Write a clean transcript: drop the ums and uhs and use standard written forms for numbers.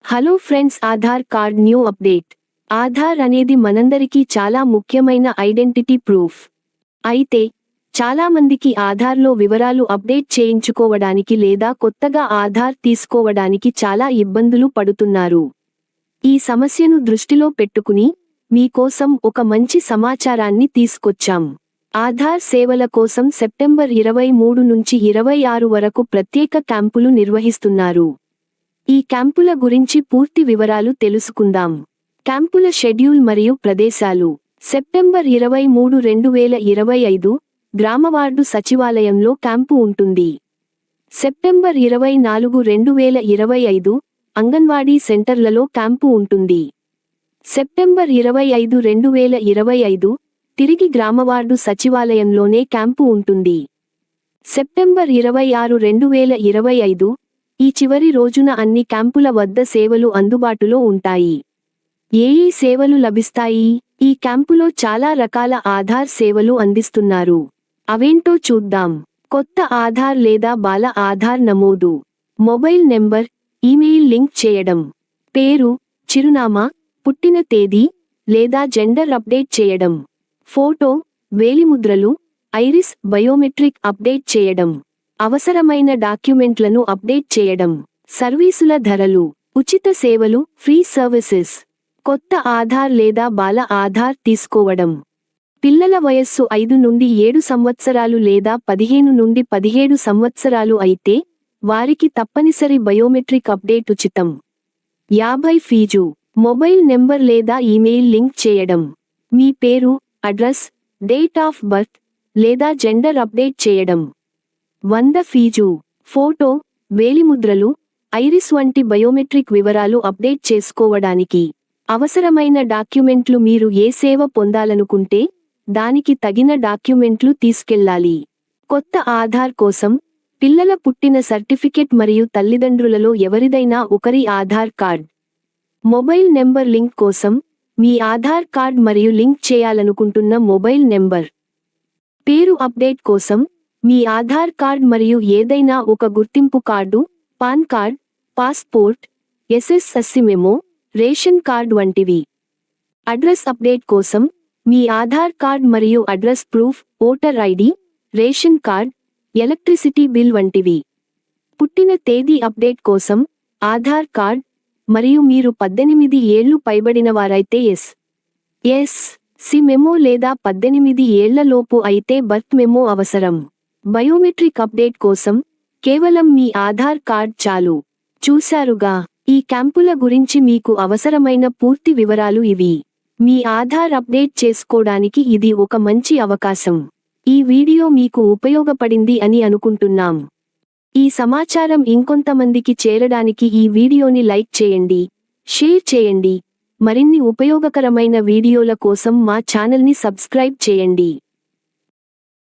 Hello friends, Aadhaar card new update. Aadhaar అనేది మనందరికీ చాలా ముఖ్యమైన ఐడెంటిటీ ప్రూఫ్. అయితే చాలా మందికి ఆధార్లో వివరాలు అప్డేట్ చేయించుకోవడానికి లేదా కొత్తగా ఆధార్ తీసుకోవడానికి చాలా ఇబ్బందులు పడుతున్నారు. ఈ సమస్యను దృష్టిలో పెట్టుకుని మీకోసం ఒక మంచి సమాచారాన్ని తీసుకొచ్చాం. ఆధార్ సేవల కోసం సెప్టెంబర్ 23 నుంచి 26 వరకు ప్రత్యేక క్యాంపులు నిర్వహిస్తున్నారు. ఈ క్యాంపుల గురించి పూర్తి వివరాలు తెలుసుకుందాం. క్యాంపుల షెడ్యూల్ మరియు ప్రదేశాలు. సెప్టెంబర్ 23, 2025 గ్రామవార్డు సచివాలయంలో క్యాంపు ఉంటుంది. సెప్టెంబర్ 24, 2025 అంగన్వాడీ సెంటర్లలో క్యాంపు ఉంటుంది. సెప్టెంబర్ 25, 2025 తిరిగి గ్రామవార్డు సచివాలయంలోనే క్యాంపు ఉంటుంది. సెప్టెంబర్ 26, 2025 ఈ చివరి రోజున అన్ని క్యాంపుల వద్ద సేవలు అందుబాటులో ఉంటాయి. ఏ సేవలు లభిస్తాయి? ఈ క్యాంపులో చాలా రకాల ఆధార్ సేవలు అందిస్తున్నారు. అవేంటో చూద్దాం. కొత్త ఆధార్ లేదా బాల ఆధార్ నమోదు. మొబైల్ నెంబర్, ఈమెయిల్ లింక్ చేయడం. పేరు, చిరునామా, పుట్టిన తేదీ లేదా జెండర్ అప్డేట్ చేయడం. ఫోటో, వేలిముద్రలు, ఐరిస్ బయోమెట్రిక్ అప్డేట్ చేయడం. అవసరమైన డాక్యుమెంట్లను అప్డేట్ చేయడం. సర్వీసుల ధరలు. ఉచిత సేవలు, ఫ్రీ సర్వీసెస్. కొత్త ఆధార్ లేదా బాల ఆధార్ తీసుకోవడం. పిల్లల వయస్సు 5 నుండి 7 సంవత్సరాలు లేదా 15 నుండి 17 సంవత్సరాలు అయితే వారికి తప్పనిసరి బయోమెట్రిక్ అప్డేట్ ఉచితం. 50 ఫీజు. మొబైల్ నెంబర్ లేదా ఈమెయిల్ లింక్ చేయడం. మీ పేరు, అడ్రస్, డేట్ ఆఫ్ బర్త్ లేదా జెండర్ అప్డేట్ చేయడం. 100 ఫీజు. ఫోటో, వేలిముద్రలు, ఐరిస్ వంటి బయోమెట్రిక్ వివరాలు అప్డేట్ చేసుకోవడానికి. అవసరమైన డాక్యుమెంట్లు. మీరు ఏ సేవ పొందాలనుకుంటే దానికి తగిన డాక్యుమెంట్లు తీసుకెళ్లాలి. కొత్త ఆధార్ కోసం పిల్లల పుట్టిన సర్టిఫికెట్ మరియు తల్లిదండ్రులలో ఎవరిదైనా ఒకరి Aadhaar card. Mobile number link కోసం మీ ఆధార్ కార్డ్ మరియు లింక్ చేయాలనుకుంటున్న మొబైల్ నెంబర్. పేరు అప్డేట్ కోసం మీ ఆధార్ కార్డ్ మరియు ఏదైనా ఒక గుర్తింపు card, pan card, passport, ఎస్ఎస్ఎస్సి memo, ration card వంటివి. అడ్రస్ అప్డేట్ కోసం మీ ఆధార్ కార్డ్ మరియు address proof, voter ID, ration card, electricity bill వంటివి. పుట్టిన తేదీ అప్డేట్ కోసం ఆధార్ కార్డ్ మరియు మీరు 18 ఏళ్లు పైబడినవారైతే ఎస్.సి మెమో లేదా 18 ఏళ్లలోపు అయితే బర్త్ మెమో అవసరం. బయోమెట్రిక్ అప్డేట్ కోసం కేవలం మీ ఆధార్ కార్డ్ చాలు. చూశారుగా, ఈ క్యాంపుల గురించి మీకు అవసరమైన పూర్తి వివరాలు ఇవి. మీ ఆధార్ అప్డేట్ చేసుకోవడానికి ఇది ఒక మంచి అవకాశం. ఈ వీడియో మీకు ఉపయోగపడింది అని అనుకుంటున్నాం. ఈ సమాచారం ఇంకొంతమందికి చేరడానికి ఈ వీడియోని లైక్ చేయండి, షేర్ చేయండి. మరిన్ని ఉపయోగకరమైన వీడియోల కోసం మా ఛానల్ని సబ్స్క్రైబ్ చేయండి.